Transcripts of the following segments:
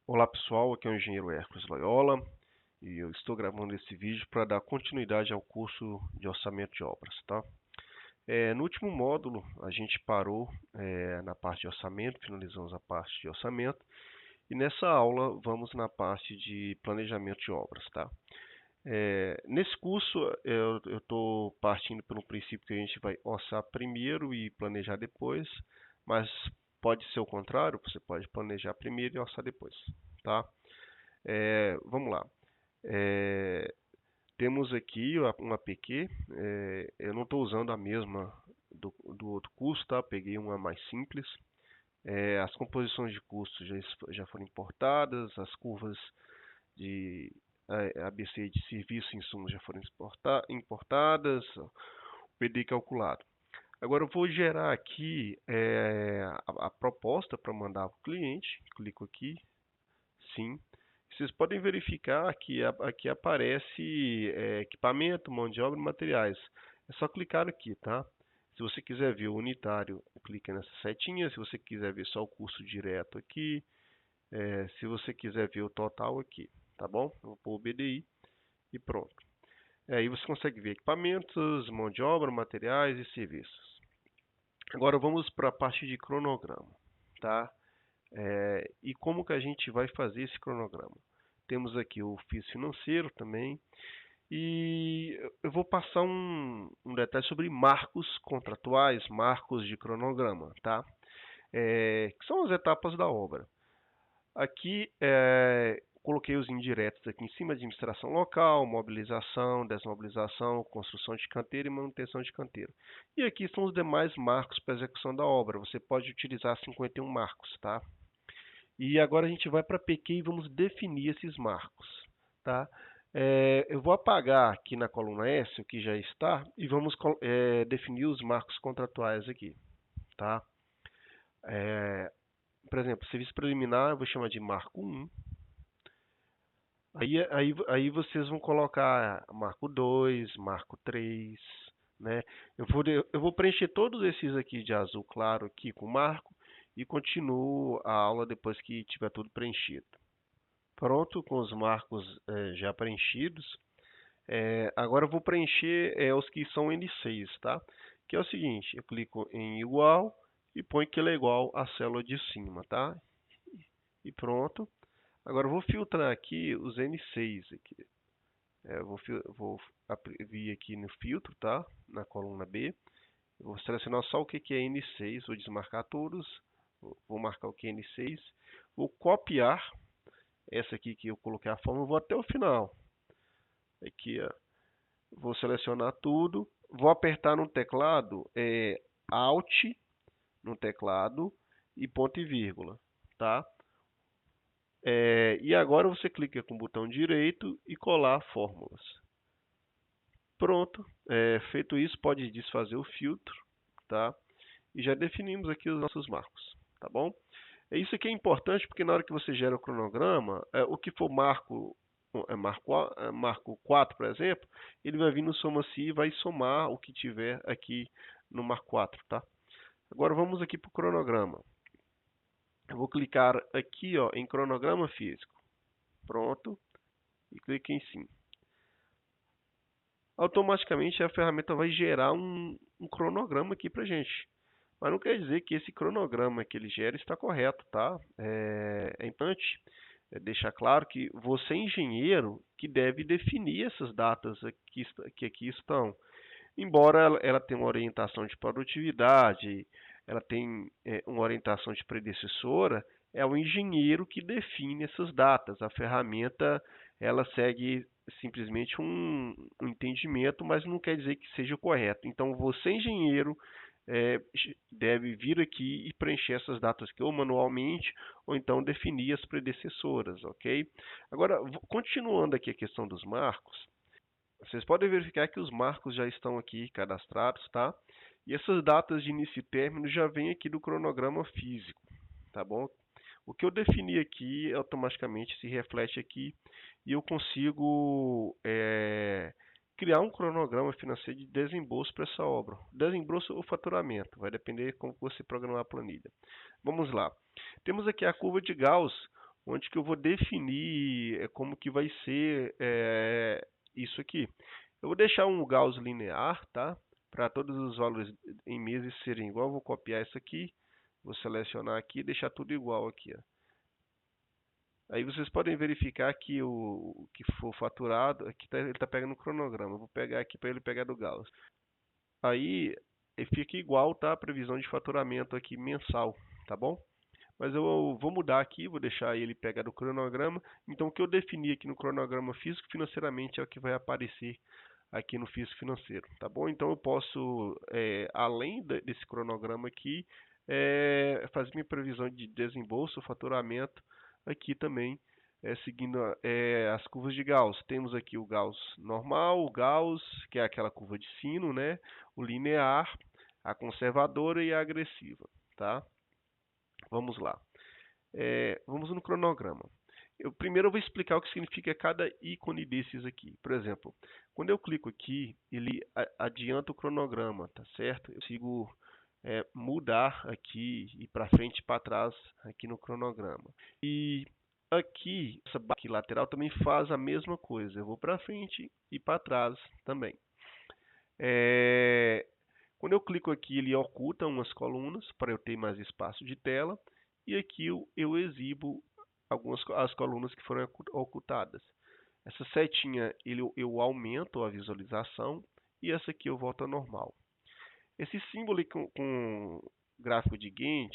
Olá pessoal, aqui é o engenheiro Hércules Loyola e eu estou gravando esse vídeo para dar continuidade ao curso de orçamento de obras, tá? No último módulo a gente parou na parte de orçamento, finalizamos a parte de orçamento e nessa aula vamos na parte de planejamento de obras, tá? Nesse curso eu estou partindo pelo princípio que a gente vai orçar primeiro e planejar depois, mas pode ser o contrário, você pode planejar primeiro e orçar depois, tá? Vamos lá. É, Temos aqui uma PQ. Eu não estou usando a mesma do outro curso, tá? Peguei uma mais simples. As composições de custos já foram importadas, as curvas de ABC de serviço e insumos já foram importadas, o PD calculado. Agora eu vou gerar aqui a proposta para mandar para o cliente. Clico aqui, sim. Vocês podem verificar que aqui aparece equipamento, mão de obra e materiais. É só clicar aqui, tá? Se você quiser ver o unitário, clica nessa setinha. Se você quiser ver só o custo direto aqui. Se você quiser ver o total aqui, tá bom? Eu vou pôr o BDI e pronto. Aí você consegue ver equipamentos, mão de obra, materiais e serviços. Agora vamos para a parte de cronograma, tá? E como que a gente vai fazer esse cronograma? Temos aqui o FIS financeiro também. E eu vou passar um detalhe sobre marcos contratuais, marcos de cronograma, tá? Que são as etapas da obra. Aqui coloquei os indiretos aqui em cima: administração local, mobilização, desmobilização, construção de canteiro e manutenção de canteiro. E aqui estão os demais marcos para execução da obra. Você pode utilizar 51 marcos, tá? E agora a gente vai para PQ e vamos definir esses marcos, tá? Eu vou apagar aqui na coluna S o que já está e vamos definir os marcos contratuais aqui, tá? Por exemplo, serviço preliminar eu vou chamar de marco 1. Aí vocês vão colocar marco 2, marco 3, né? Eu vou preencher todos esses aqui de azul claro aqui com marco e continuo a aula depois que tiver tudo preenchido. Pronto, com os marcos já preenchidos. Agora eu vou preencher os que são N6, tá? Que é o seguinte: eu clico em igual e ponho que ele é igual à célula de cima, tá? E pronto. Agora eu vou filtrar aqui os N6 aqui. Vou vir aqui no filtro, tá? Na coluna B. Eu vou selecionar só o que é N6, vou desmarcar todos. Vou marcar o que é N6. Vou copiar essa aqui que eu coloquei a forma, vou até o final. Aqui, ó. Vou selecionar tudo. Vou apertar no teclado Alt no teclado e ponto e vírgula, tá? E agora você clica com o botão direito e colar fórmulas. Pronto. Feito isso, pode desfazer o filtro, tá? E já definimos aqui os nossos marcos, tá bom? Isso aqui é importante porque na hora que você gera o cronograma, o que for marco 4, por exemplo, ele vai vir no soma-se e vai somar o que tiver aqui no marco 4, tá? Agora vamos aqui para o cronograma. Eu vou clicar aqui, ó, em cronograma físico. Pronto. E clique em sim. Automaticamente a ferramenta vai gerar um cronograma aqui pra gente. Mas não quer dizer que esse cronograma que ele gera está correto, tá? É importante deixar claro que você é engenheiro que deve definir essas datas que aqui estão. Embora ela tenha uma orientação de produtividade, ela tem uma orientação de predecessora, é o engenheiro que define essas datas. A ferramenta ela segue simplesmente um entendimento, mas não quer dizer que seja correto. Então você, engenheiro, deve vir aqui e preencher essas datas aqui, ou manualmente, ou então definir as predecessoras, ok? Agora, continuando aqui a questão dos marcos, vocês podem verificar que os marcos já estão aqui cadastrados, tá? E essas datas de início e término já vêm aqui do cronograma físico, tá bom? O que eu defini aqui automaticamente se reflete aqui e eu consigo criar um cronograma financeiro de desembolso para essa obra. Desembolso ou faturamento, vai depender de como você programar a planilha. Vamos lá. Temos aqui a curva de Gauss onde que eu vou definir como que vai ser isso aqui. Eu vou deixar um Gauss linear, tá? Para todos os valores em meses serem igual, eu vou copiar isso aqui, vou selecionar aqui e deixar tudo igual aqui, ó. Aí vocês podem verificar que o que for faturado, aqui ele está pegando o cronograma. Eu vou pegar aqui para ele pegar do Gauss. Aí fica igual, tá? A previsão de faturamento aqui mensal, tá bom? Mas eu vou mudar aqui, vou deixar ele pegar do cronograma. Então o que eu defini aqui no cronograma físico financeiramente é o que vai aparecer aqui no físico financeiro, tá bom? Então eu posso, além desse cronograma aqui, fazer minha previsão de desembolso, faturamento aqui também, seguindo as curvas de Gauss. Temos aqui o Gauss normal, o Gauss, que é aquela curva de sino, né? O linear, a conservadora e a agressiva, tá? Vamos lá. Vamos no cronograma. Primeiro eu vou explicar o que significa cada ícone desses aqui. Por exemplo, quando eu clico aqui, ele adianta o cronograma, tá certo? Eu consigo mudar aqui, ir para frente e para trás aqui no cronograma. E aqui, essa barra aqui lateral também faz a mesma coisa. Eu vou para frente e para trás também. Quando eu clico aqui, ele oculta umas colunas para eu ter mais espaço de tela. E aqui eu exibo as colunas que foram ocultadas. Essa setinha eu aumento a visualização e essa aqui eu volto a normal. Esse símbolo com gráfico de Gantt,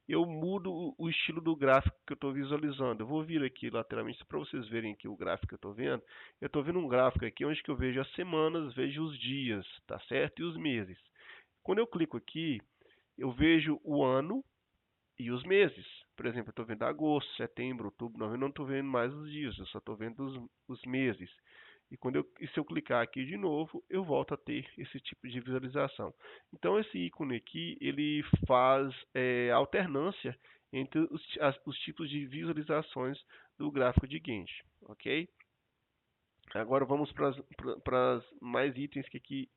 eu mudo o estilo do gráfico que eu estou visualizando. Eu vou vir aqui lateralmente para vocês verem aqui o gráfico que eu estou vendo. Eu estou vendo um gráfico aqui onde que eu vejo as semanas, vejo os dias, tá certo? E os meses. Quando eu clico aqui, eu vejo o ano e os meses. Por exemplo, eu estou vendo agosto, setembro, outubro, novembro, não estou vendo mais os dias, eu só estou vendo os meses. E se eu clicar aqui de novo, eu volto a ter esse tipo de visualização. Então esse ícone aqui, ele faz alternância entre os tipos de visualizações do gráfico de Gantt, ok? Agora vamos para as mais itens que aqui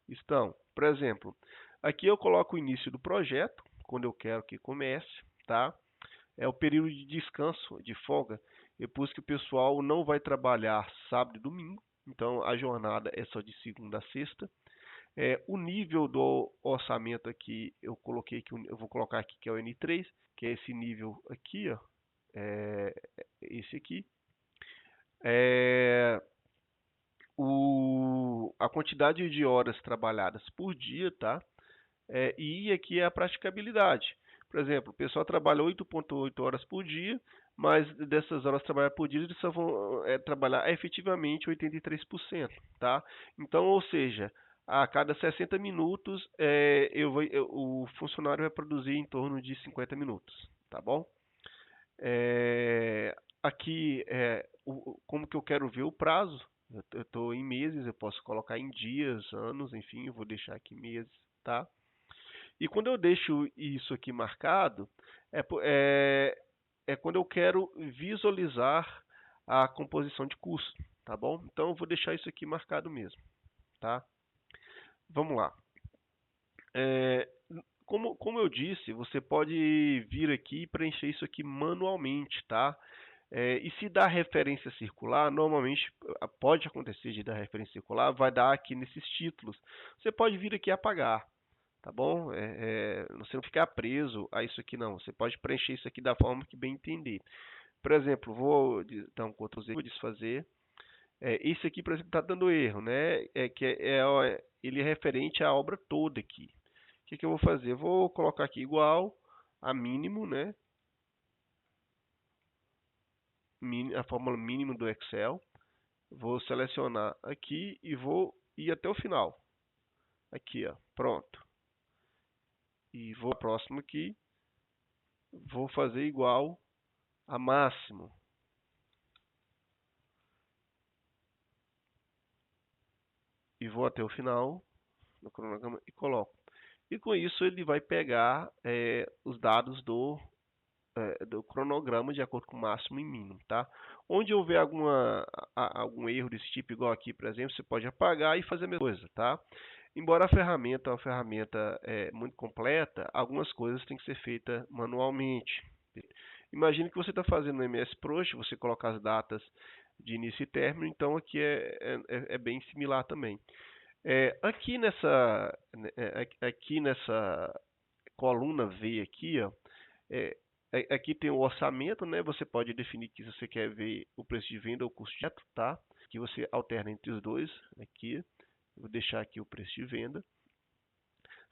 estão. Por exemplo, aqui eu coloco o início do projeto, quando eu quero que comece, tá? É o período de descanso, de folga, depois que o pessoal não vai trabalhar sábado e domingo, então a jornada é só de segunda a sexta. O nível do orçamento aqui, eu coloquei que eu vou colocar aqui que é o N3, que é esse nível aqui, ó, esse aqui. A quantidade de horas trabalhadas por dia, tá? E aqui é a praticabilidade. Por exemplo, o pessoal trabalha 8,8 horas por dia, mas dessas horas trabalhadas por dia, eles só vão trabalhar efetivamente 83%, tá? Então, ou seja, a cada 60 minutos, o funcionário vai produzir em torno de 50 minutos, tá bom? Aqui, como que eu quero ver o prazo? Eu estou em meses, eu posso colocar em dias, anos, enfim, eu vou deixar aqui meses, tá? E quando eu deixo isso aqui marcado, é quando eu quero visualizar a composição de custo, tá bom? Então eu vou deixar isso aqui marcado mesmo, tá? Vamos lá. Como eu disse, você pode vir aqui e preencher isso aqui manualmente, tá? E se dá referência circular, normalmente pode acontecer de dar referência circular, vai dar aqui nesses títulos. Você pode vir aqui e apagar, tá bom? Você não ficar preso a isso aqui não. Você pode preencher isso aqui da forma que bem entender. Por exemplo, vou dar um Ctrl Z, vou desfazer. Esse aqui, por exemplo, está dando erro, né? Ele é referente à obra toda aqui. O que eu vou fazer? Vou colocar aqui igual a mínimo, né? A fórmula mínimo do Excel. Vou selecionar aqui e vou ir até o final. Aqui, ó, pronto. E vou próximo aqui. Vou fazer igual a máximo. E vou até o final no cronograma e coloco. E com isso ele vai pegar os dados do cronograma de acordo com o máximo e mínimo, tá? Onde houver algum erro desse tipo, igual aqui, por exemplo, você pode apagar e fazer a mesma coisa, tá? Embora a ferramenta é uma ferramenta muito completa, algumas coisas têm que ser feitas manualmente. Imagine que você está fazendo no MS Project, você coloca as datas de início e término, então aqui é bem similar também. Aqui nessa coluna V aqui, ó, aqui tem o orçamento, né? Você pode definir que você quer ver o preço de venda ou o custo direto, tá? Que você alterna entre os dois. Aqui, vou deixar aqui o preço de venda.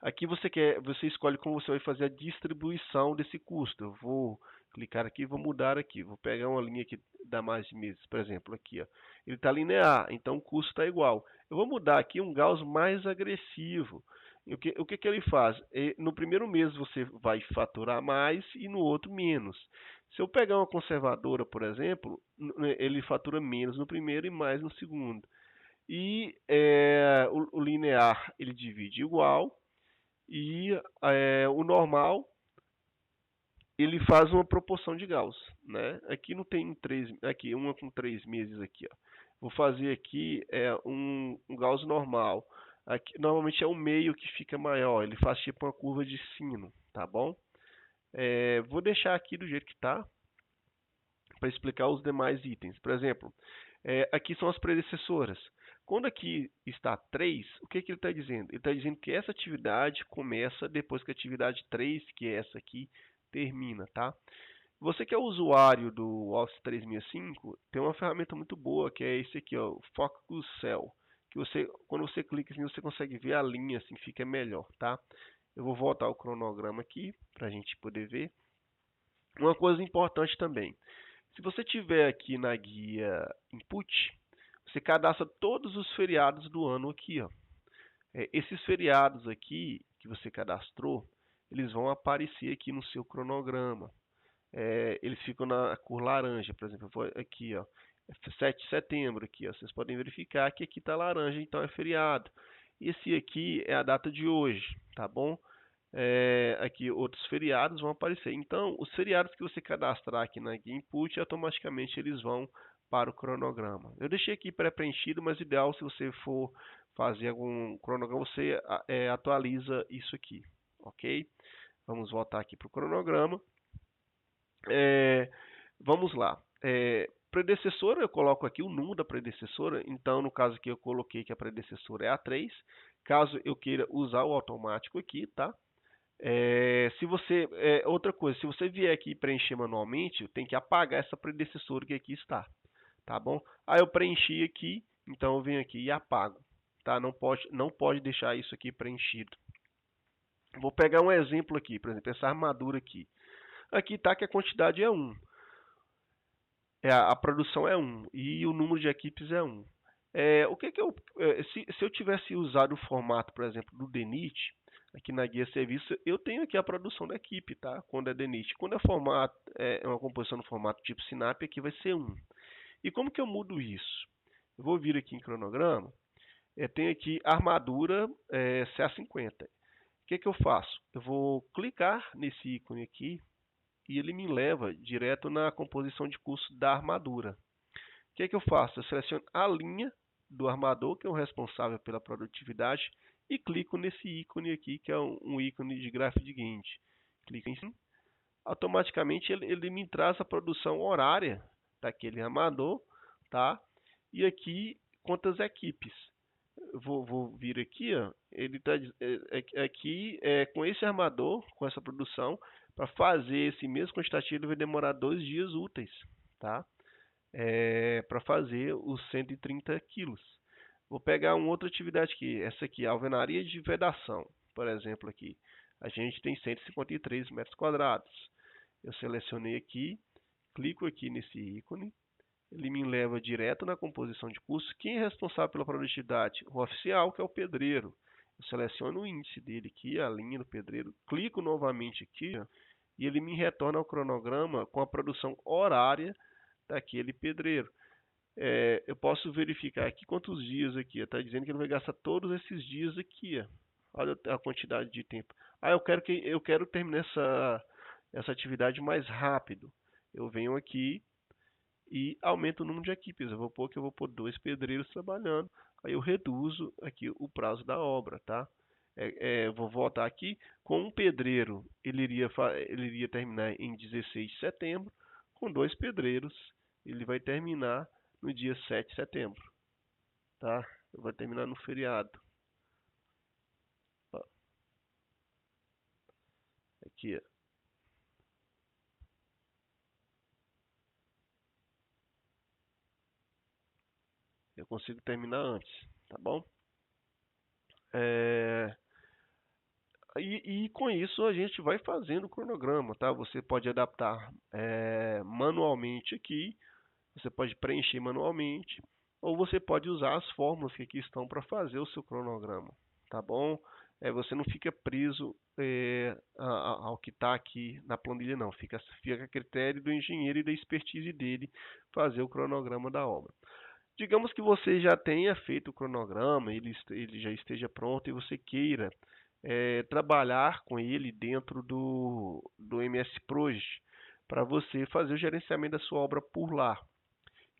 Aqui você escolhe como você vai fazer a distribuição desse custo. Eu vou clicar aqui, vou mudar aqui, vou pegar uma linha que dá mais de meses, por exemplo, aqui, ó. Ele está linear, então o custo está igual. Eu vou mudar aqui um Gauss mais agressivo. E o que ele faz? No primeiro mês você vai faturar mais e no outro menos. Se eu pegar uma conservadora, por exemplo, ele fatura menos no primeiro e mais no segundo. E o linear ele divide igual. E o normal ele faz uma proporção de Gauss, né? Aqui não tem aqui uma com 3 meses aqui, ó. Vou fazer aqui um Gauss normal. Aqui normalmente é o meio que fica maior, ele faz tipo uma curva de sino, tá bom? Vou deixar aqui do jeito que está para explicar os demais itens. Por exemplo, aqui são as predecessoras. Quando aqui está 3, o que ele está dizendo? Ele está dizendo que essa atividade começa depois que a atividade 3, que é essa aqui, termina, tá? Você que é usuário do Office 365, tem uma ferramenta muito boa, que é esse aqui, ó, o Focus Cell, que quando você clica assim, você consegue ver a linha, assim, fica melhor, tá? Eu vou voltar o cronograma aqui, para a gente poder ver. Uma coisa importante também, se você tiver aqui na guia Input, você cadastra todos os feriados do ano aqui, ó. Esses feriados aqui que você cadastrou, eles vão aparecer aqui no seu cronograma. Eles ficam na cor laranja, por exemplo, aqui, ó, 7 de setembro, aqui, ó, vocês podem verificar que aqui está laranja, então é feriado. Esse aqui é a data de hoje, tá bom? Aqui outros feriados vão aparecer. Então, os feriados que você cadastrar aqui na guia Input, automaticamente eles vão para o cronograma. Eu deixei aqui pré-preenchido, mas ideal se você for fazer algum cronograma, você atualiza isso aqui, ok? Vamos voltar aqui para o cronograma. Vamos lá. Predecessora, eu coloco aqui o número da predecessora. Então, no caso aqui, eu coloquei que a predecessora é a 3. Caso eu queira usar o automático aqui, tá? Outra coisa, se você vier aqui preencher manualmente, tem que apagar essa predecessora que aqui está, tá bom? Aí eu preenchi aqui, então eu venho aqui e apago, tá? Não pode deixar isso aqui preenchido. Vou pegar um exemplo aqui, por exemplo, essa armadura aqui. Aqui está que a quantidade é 1. A produção é 1 e o número de equipes é 1. Se eu tivesse usado o formato, por exemplo, do DNIT, aqui na guia serviço, eu tenho aqui a produção da equipe, tá? Quando é DNIT. Quando é uma composição no formato tipo Sinap, aqui vai ser 1. E como que eu mudo isso? Eu vou vir aqui em cronograma, tenho aqui armadura CA50. O que eu faço? Eu vou clicar nesse ícone aqui e ele me leva direto na composição de custo da armadura. O que eu faço? Eu seleciono a linha do armador, que é o responsável pela produtividade, e clico nesse ícone aqui, que é um ícone de gráfico de Gantt. Clico em cima. Automaticamente ele me traz a produção horária daquele armador, tá? E aqui quantas equipes. Vou vir aqui, ó. Ele está aqui com esse armador, com essa produção, para fazer esse mesmo quantitativo ele vai demorar 2 dias úteis, tá? Para fazer os 130 quilos. Vou pegar uma outra atividade aqui, essa aqui, alvenaria de vedação, por exemplo aqui. A gente tem 153 metros quadrados. Eu selecionei aqui, clico aqui nesse ícone, ele me leva direto na composição de custo. Quem é responsável pela produtividade? O oficial, que é o pedreiro. Eu seleciono o índice dele aqui, a linha do pedreiro, clico novamente aqui, ó, e ele me retorna ao cronograma com a produção horária daquele pedreiro. Eu posso verificar aqui quantos dias aqui. Está dizendo que ele vai gastar todos esses dias aqui. Ó. Olha a quantidade de tempo. Eu quero terminar essa atividade mais rápido. Eu venho aqui e aumento o número de equipes. Eu vou pôr 2 pedreiros trabalhando. Aí eu reduzo aqui o prazo da obra, tá? Eu vou voltar aqui. Com um pedreiro, ele iria terminar em 16 de setembro. Com dois pedreiros, ele vai terminar no dia 7 de setembro. Tá? Vai terminar no feriado. Ó, aqui, ó. Eu consigo terminar antes, tá bom? É, e com isso a gente vai fazendo o cronograma, tá? Você pode adaptar manualmente aqui, você pode preencher manualmente, ou você pode usar as fórmulas que aqui estão para fazer o seu cronograma, tá bom? Você não fica preso ao que está aqui na planilha, não. Fica a critério do engenheiro e da expertise dele fazer o cronograma da obra. Digamos que você já tenha feito o cronograma, ele já esteja pronto e você queira trabalhar com ele dentro do MS Project para você fazer o gerenciamento da sua obra por lá.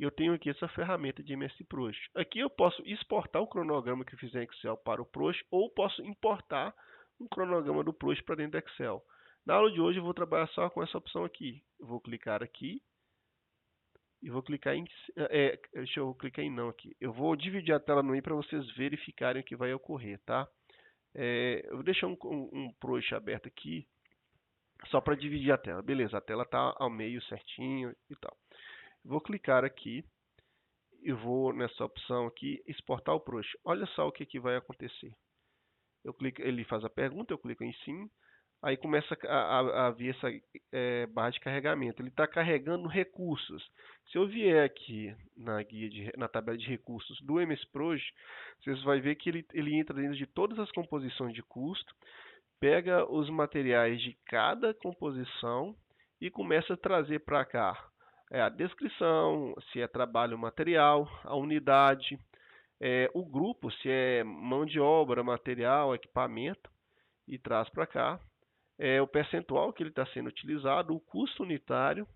Eu tenho aqui essa ferramenta de MS Project. Aqui eu posso exportar o cronograma que eu fizer em Excel para o Project ou posso importar um cronograma do Project para dentro do Excel. Na aula de hoje eu vou trabalhar só com essa opção aqui. Eu vou clicar aqui e vou clicar em deixa eu clicar em não aqui. Eu vou dividir a tela no i para vocês verificarem o que vai ocorrer, tá? Eu vou deixar um Project aberto aqui só para dividir a tela. Beleza, a tela está ao meio certinho e tal. Vou clicar aqui e vou nessa opção aqui exportar o Project. Olha só o que vai acontecer. Ele faz a pergunta, eu clico em sim. Aí começa a vir essa barra de carregamento. Ele está carregando recursos. Se eu vier aqui na tabela de recursos do MS Project, vocês vão ver que ele entra dentro de todas as composições de custo, pega os materiais de cada composição e começa a trazer para cá a descrição, se é trabalho material, a unidade, o grupo, se é mão de obra, material, equipamento, e traz para cá o percentual que ele está sendo utilizado, o custo unitário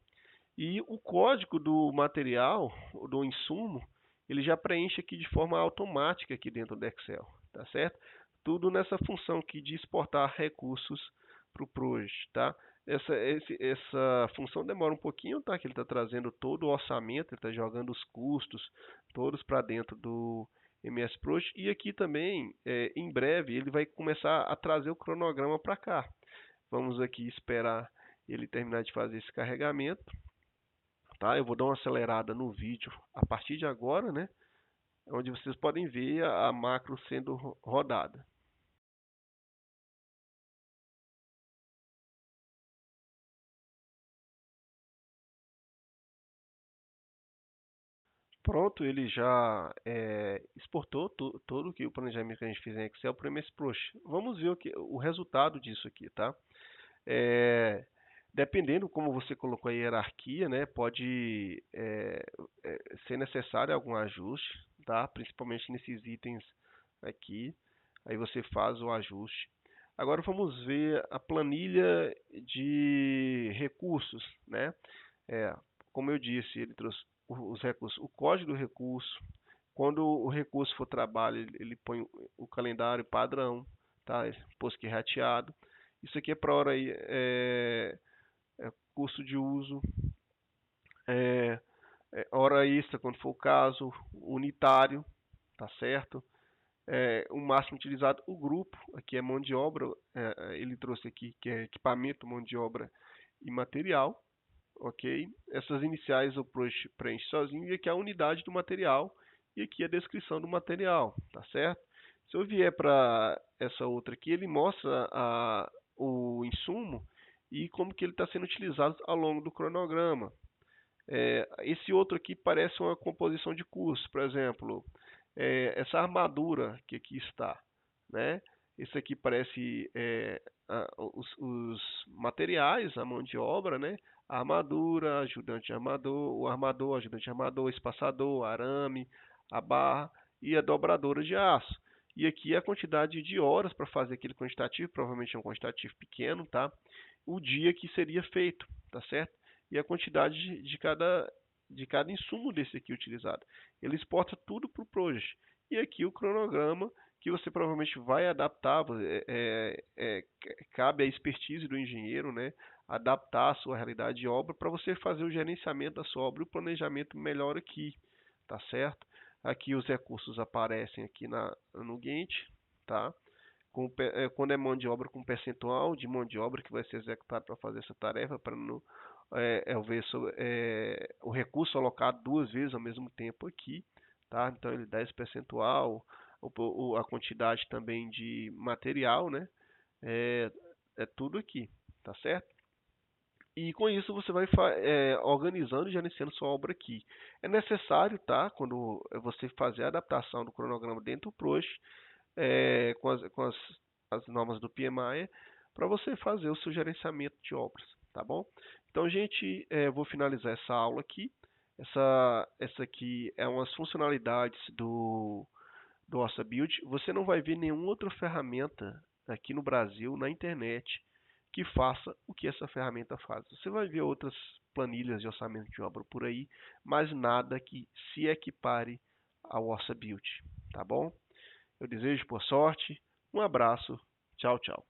e o código do material, do insumo, ele já preenche aqui de forma automática aqui dentro do Excel, tá certo? Tudo nessa função aqui de exportar recursos para o Project, tá? Essa função demora um pouquinho, tá? Que ele está trazendo todo o orçamento, ele está jogando os custos todos para dentro do MS Project. E aqui também, em breve, ele vai começar a trazer o cronograma para cá. Vamos aqui esperar ele terminar de fazer esse carregamento. Tá? Eu vou dar uma acelerada no vídeo a partir de agora, né? Onde vocês podem ver a macro sendo rodada. Pronto, ele já exportou todo o planejamento que a gente fez em Excel para o MS Project. Vamos ver o resultado disso aqui, tá? Dependendo como você colocou a hierarquia, né, pode ser necessário algum ajuste, tá? Principalmente nesses itens aqui. Aí você faz o ajuste. Agora vamos ver a planilha de recursos, né? Como eu disse, ele trouxe os recursos, o código do recurso. Quando o recurso for trabalho, ele põe o calendário padrão, tá? Posto que rateado. Isso aqui é para hora aí, custo de uso, hora extra quando for o caso, unitário, tá certo? O máximo utilizado, o grupo, aqui é mão de obra, ele trouxe aqui que é equipamento, mão de obra e material, ok? Essas iniciais eu preencho sozinho e aqui é a unidade do material e aqui a descrição do material, tá certo? Se eu vier para essa outra aqui, ele mostra o insumo e como que ele está sendo utilizado ao longo do cronograma. Esse outro aqui parece uma composição de custos, por exemplo, essa armadura que aqui está, né? Esse aqui parece os materiais, a mão de obra, né? A armadura, ajudante armador, o armador, ajudante armador, espaçador, arame, a barra e a dobradora de aço. E aqui a quantidade de horas para fazer aquele quantitativo, provavelmente é um quantitativo pequeno, tá? O dia que seria feito, tá certo? E a quantidade de cada insumo desse aqui utilizado. Ele exporta tudo para o Project. E aqui o cronograma que você provavelmente vai adaptar, cabe à expertise do engenheiro, né, adaptar a sua realidade de obra para você fazer o gerenciamento da sua obra e o planejamento melhor aqui, tá certo? Aqui os recursos aparecem aqui no Gantt, tá? Quando é mão de obra com percentual de mão de obra que vai ser executado para fazer essa tarefa, para não ver o recurso alocado duas vezes ao mesmo tempo aqui, tá? Então ele dá esse percentual, a quantidade também de material, né? É, é tudo aqui, tá certo? E com isso você vai organizando e gerenciando sua obra aqui. É necessário, tá? Quando você fazer a adaptação do cronograma dentro do PROJECT, com as normas do PMI, para você fazer o seu gerenciamento de obras, tá bom? Então, gente, vou finalizar essa aula aqui. Essa aqui é umas funcionalidades do OrçaBuild. Você não vai ver nenhuma outra ferramenta aqui no Brasil, na internet, que faça o que essa ferramenta faz. Você vai ver outras planilhas de orçamento de obra por aí, mas nada que se equipare ao OrçaBuild, tá bom? Eu desejo boa sorte, um abraço, tchau, tchau.